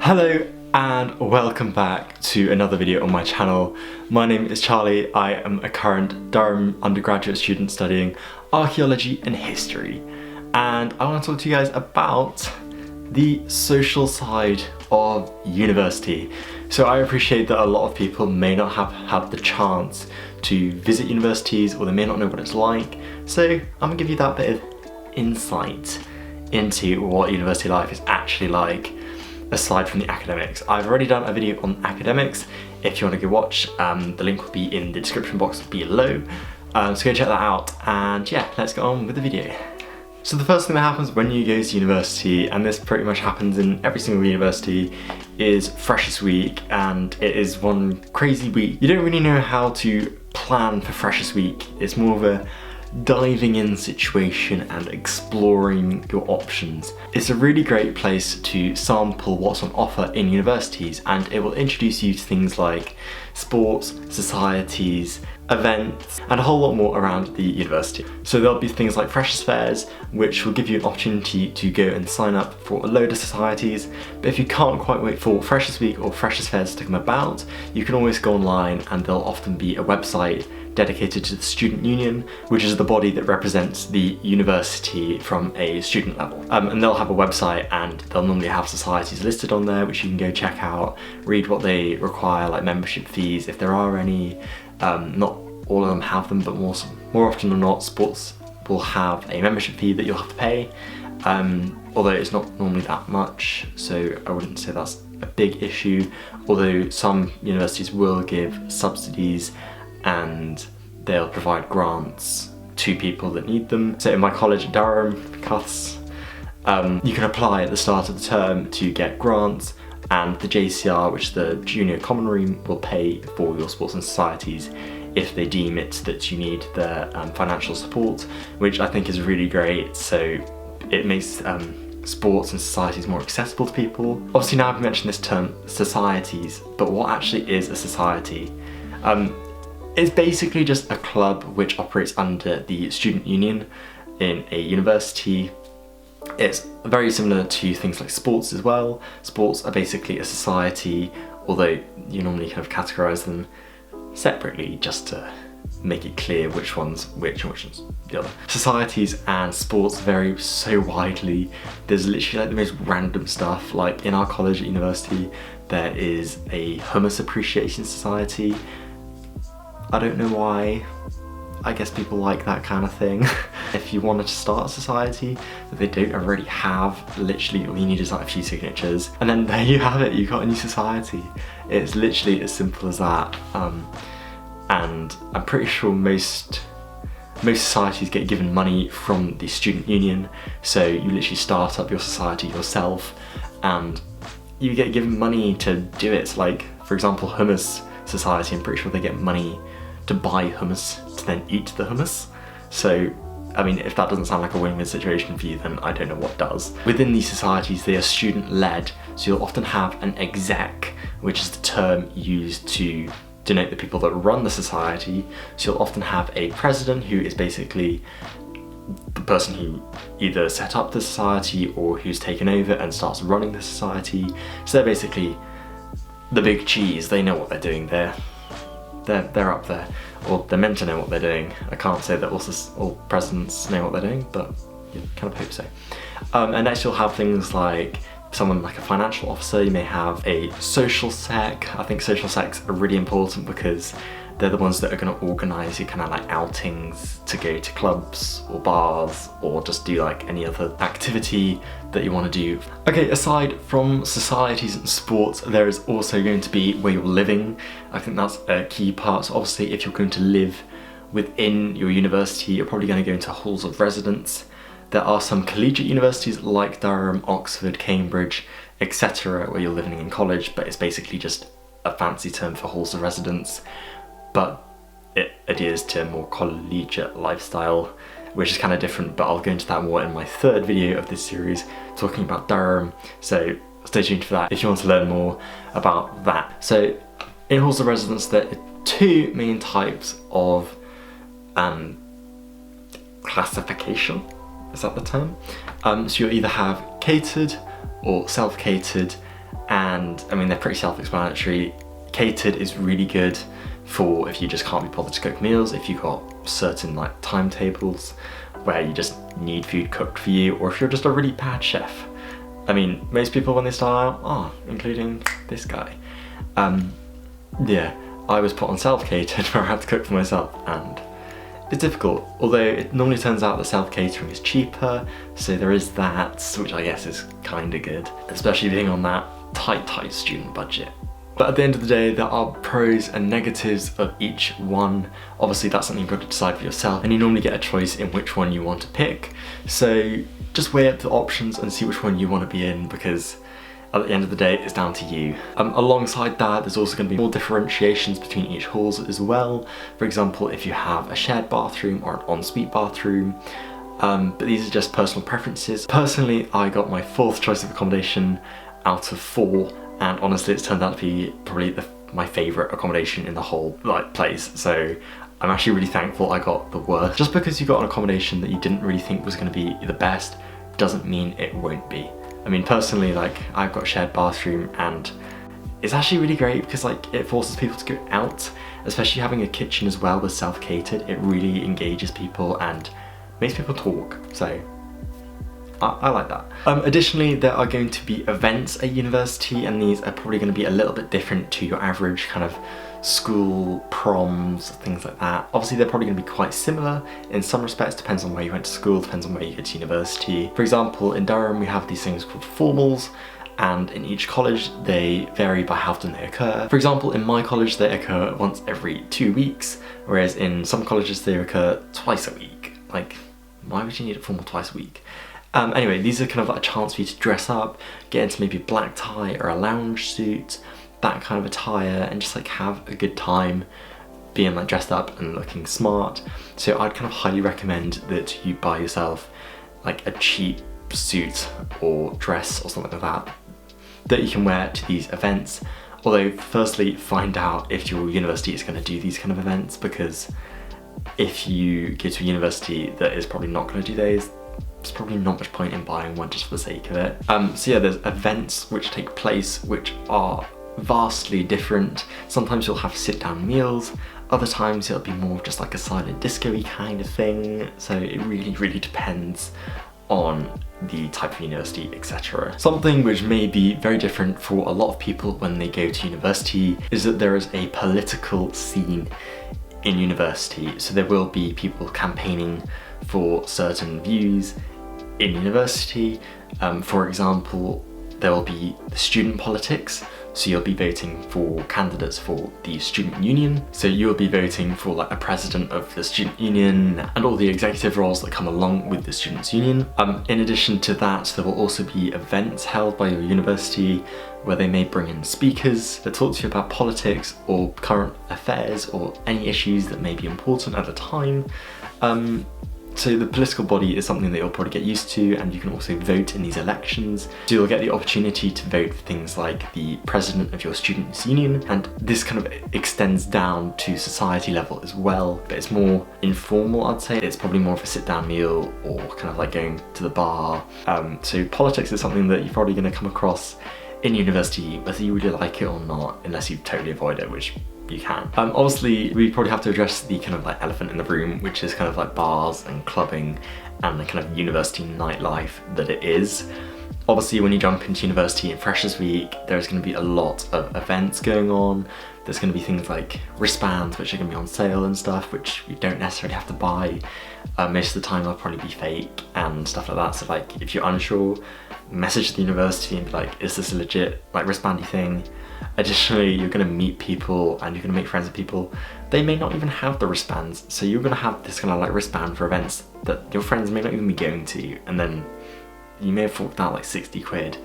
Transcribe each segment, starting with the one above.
Hello and welcome back to another video on my channel. My name is Charlie. I am a current Durham undergraduate student studying archaeology and history, and I want to talk to you guys about the social side of university. So I appreciate that a lot of people may not have had the chance to visit universities, or they may not know what it's like, so I'm gonna give you that bit of insight into what university life is actually like, aside from the academics. I've already done a video on academics. If you want to go watch, the link will be in the description box below. So go check that out, and yeah, let's get on with the video. So the first thing that happens when you go to university, and this pretty much happens in every single university, is Freshers Week, and it is one crazy week. You don't really know how to plan for Freshers Week. It's more of a diving in situation and exploring your options. It's a really great place to sample what's on offer in universities, and it will introduce you to things like sports, societies, events, and a whole lot more around the university. So there'll be things like Freshers Fairs, which will give you an opportunity to go and sign up for a load of societies. But if you can't quite wait for Freshers Week or Freshers Fairs to come about, you can always go online, and there'll often be a website dedicated to the student union, which is the body that represents the university from a student level. And they'll have a website, and they'll normally have societies listed on there, which you can go check out, read what they require, like membership fees, if there are any. Not all of them have them, but more often than not, sports will have a membership fee that you'll have to pay, although it's not normally that much, so I wouldn't say that's a big issue, although some universities will give subsidies and they'll provide grants to people that need them. So in my college at Durham, Cuths, you can apply at the start of the term to get grants, and the JCR, which is the Junior Common Room, will pay for your sports and societies if they deem it that you need their financial support, which I think is really great. So it makes sports and societies more accessible to people. Obviously now I've mentioned this term, societies, but what actually is a society? It's basically just a club which operates under the student union in a university. It's very similar to things like sports as well. Sports are basically a society, although you normally kind of categorise them separately just to make it clear which one's which and which one's the other. Societies and sports vary so widely. There's literally like the most random stuff. Like in our college at university, there is a hummus appreciation society. I don't know why. I guess people like that kind of thing. If you wanted to start a society that they don't already have, literally all you need is like a few signatures, and then there you have it, you got a new society. It's literally as simple as that. And I'm pretty sure most societies get given money from the student union, so you literally start up your society yourself and you get given money to do it. So like, for example, hummus society, I'm pretty sure they get money to buy hummus to then eat the hummus. So I mean, if that doesn't sound like a win-win situation for you, then I don't know what does. Within these societies, they are student-led, so you'll often have an exec, which is the term used to denote the people that run the society. So you'll often have a president, who is basically the person who either set up the society or who's taken over and starts running the society. So they're basically the big cheese. They know what they're doing. They're up there, or they're meant to know what they're doing. I can't say that all presidents know what they're doing, but you kind of hope so. And next you'll have things like someone like a financial officer. You may have a social sec. I think social secs are really important because they're the ones that are going to organise your kind of like outings to go to clubs or bars, or just do like any other activity that you want to do. Okay, aside from societies and sports, there is also going to be where you're living. I think that's a key part. So obviously if you're going to live within your university, you're probably going to go into halls of residence. There are some collegiate universities like Durham, Oxford, Cambridge, etc., where you're living in college, but it's basically just a fancy term for halls of residence. But it adheres to a more collegiate lifestyle, which is kind of different, but I'll go into that more in my third video of this series, talking about Durham, so stay tuned for that if you want to learn more about that. So in halls of residence, there are two main types of classification, is that the term? So you'll either have catered or self-catered, and I mean they're pretty self-explanatory. Catered is really good for if you just can't be bothered to cook meals, if you've got certain like timetables where you just need food cooked for you, or if you're just a really bad chef. I mean, most people when they start out are, including this guy. Yeah, I was put on self-catered where I had to cook for myself, and it's difficult, although it normally turns out that self-catering is cheaper, so there is that, which I guess is kind of good, especially being on that tight student budget. But at the end of the day, there are pros and negatives of each one. Obviously that's something you've got to decide for yourself, and you normally get a choice in which one you want to pick. So just weigh up the options and see which one you want to be in, because at the end of the day, it's down to you. Alongside that, there's also going to be more differentiations between each halls as well. For example, if you have a shared bathroom or an ensuite bathroom, but these are just personal preferences. Personally, I got my 4th choice of accommodation out of 4, and honestly, it's turned out to be probably my favourite accommodation in the whole place. So I'm actually really thankful I got the worst. Just because you got an accommodation that you didn't really think was going to be the best doesn't mean it won't be. I mean, personally, I've got a shared bathroom, and it's actually really great because it forces people to go out, especially having a kitchen as well with self-catered. It really engages people and makes people talk, so I like that. Additionally, there are going to be events at university, and these are probably going to be a little bit different to your average kind of school proms, things like that. Obviously they're probably going to be quite similar in some respects, depends on where you went to school, depends on where you go to university. For example, in Durham we have these things called formals, and in each college they vary by how often they occur. For example, in my college they occur once every 2 weeks, whereas in some colleges they occur twice a week. Why would you need a formal twice a week? Anyway, these are kind of like a chance for you to dress up, get into maybe a black tie or a lounge suit, that kind of attire, and just have a good time being dressed up and looking smart. So I'd kind of highly recommend that you buy yourself a cheap suit or dress or something like that you can wear to these events. Although firstly, find out if your university is going to do these kind of events, because if you go to a university that is probably not going to do those, there's probably not much point in buying one just for the sake of it. So yeah, there's events which take place which are vastly different. Sometimes you'll have sit-down meals, other times it'll be more of just a silent disco-y kind of thing, so it really depends on the type of university, etc. Something which may be very different for a lot of people when they go to university is that there is a political scene in university. So there will be people campaigning for certain views in university. For example, there will be the student politics, so you'll be voting for candidates for the student union. So you'll be voting for a president of the student union and all the executive roles that come along with the students' union. In addition to that, there will also be events held by your university where they may bring in speakers that talk to you about politics or current affairs or any issues that may be important at the time. So the political body is something that you'll probably get used to, and you can also vote in these elections. So you'll get the opportunity to vote for things like the president of your students' union, and this kind of extends down to society level as well, but it's more informal, I'd say. It's probably more of a sit-down meal or kind of going to the bar. So politics is something that you're probably going to come across in university, whether you really like it or not, unless you totally avoid it, which you can. Obviously, we probably have to address the kind of elephant in the room, which is kind of bars and clubbing and the kind of university nightlife that it is. Obviously, when you jump into university in Freshers Week, there's going to be a lot of events going on. There's going to be things like wristbands, which are going to be on sale and stuff, which you don't necessarily have to buy. Most of the time they'll probably be fake and stuff like that. So if you're unsure, message the university and be like, is this a legit wristbandy thing? Additionally, you're going to meet people and you're going to make friends with people. They may not even have the wristbands, so you're going to have this kind of wristband for events that your friends may not even be going to, and then you may have forked out 60 quid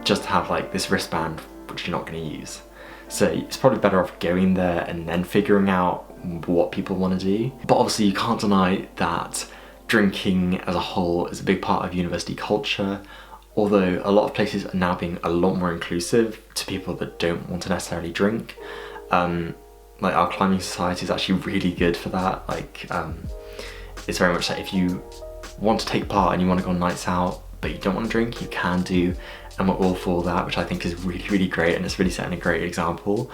just to have this wristband which you're not going to use. So it's probably better off going there and then figuring out what people want to do. But obviously you can't deny that drinking as a whole is a big part of university culture, although a lot of places are now being a lot more inclusive to people that don't want to necessarily drink. Our climbing society is actually really good for that. It's very much if you want to take part and you want to go on nights out but you don't want to drink, you can do, and we're all for that, which I think is really, really great, and it's really setting a great example.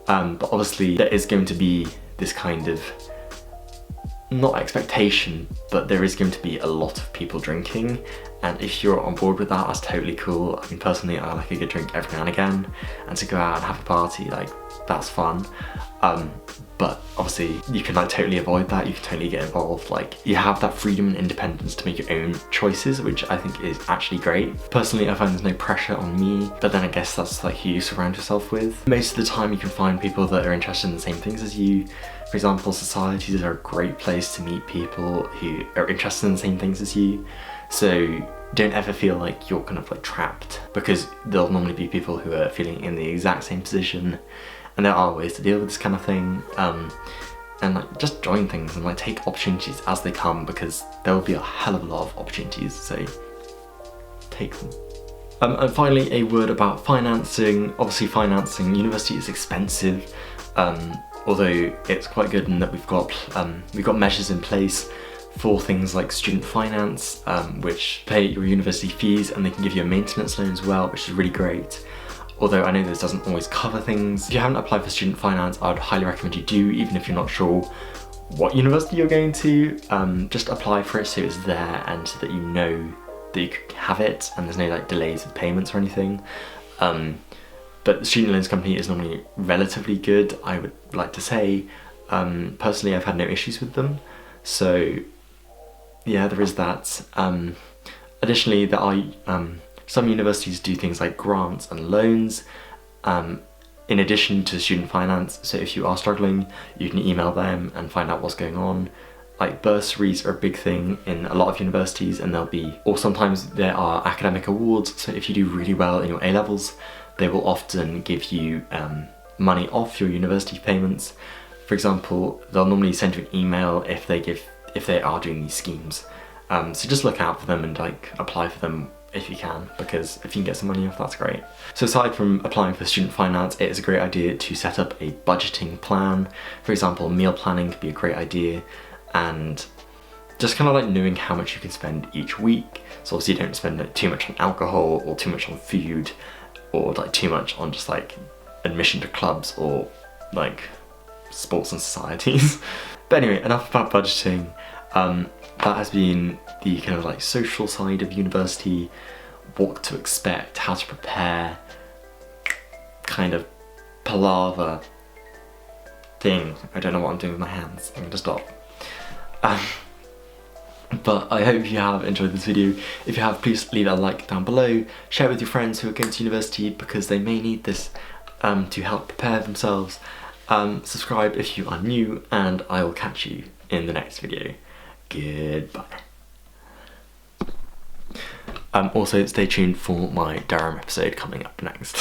But obviously there is going to be this kind of, not expectation, but there is going to be a lot of people drinking, and if you're on board with that, that's totally cool. I mean, personally, I like a good drink every now and again, and to go out and have a party, like, that's fun. But obviously you can like totally avoid that, you can totally get involved, like you have that freedom and independence to make your own choices, which I think is actually great. Personally, I find there's no pressure on me, but then I guess that's like who you surround yourself with. Most of the time you can find people that are interested in the same things as you. For example, societies are a great place to meet people who are interested in the same things as you, so don't ever feel like you're kind of like trapped, because there'll normally be people who are feeling in the exact same position. And there are ways to deal with this kind of thing, and like just join things and like take opportunities as they come, because there will be a hell of a lot of opportunities, so take them. And finally, a word about financing. Obviously financing university is expensive, although it's quite good in that we've got measures in place for things like student finance, which pay your university fees, and they can give you a maintenance loan as well, which is really great. Although I know this doesn't always cover things. If you haven't applied for student finance, I would highly recommend you do, even if you're not sure what university you're going to. Just apply for it so it's there, and so that you know that you could have it, and there's no like delays with payments or anything. But the student loans company is normally relatively good, I would like to say. Personally, I've had no issues with them, so yeah, there is that. Additionally, there are some universities do things like grants and loans in addition to student finance, so if you are struggling, you can email them and find out what's going on. Like bursaries are a big thing in a lot of universities, and or sometimes there are academic awards, so if you do really well in your A-levels, they will often give you money off your university payments. For example, they'll normally send you an email if they are doing these schemes. So just look out for them and like apply for them if you can, because if you can get some money off, that's great. So aside from applying for student finance, it is a great idea to set up a budgeting plan. For example, meal planning could be a great idea, and just kind of like knowing how much you can spend each week. So obviously you don't spend like too much on alcohol or too much on food, or like too much on just like admission to clubs or like sports and societies. But anyway, enough about budgeting. That has been the kind of like social side of university, what to expect, how to prepare, kind of palaver thing. I don't know what I'm doing with my hands, I'm gonna stop. But I hope you have enjoyed this video. If you have, please leave a like down below, share it with your friends who are going to university, because they may need this to help prepare themselves. Subscribe if you are new, and I will catch you in the next video. Goodbye. Also, stay tuned for my Durham episode coming up next.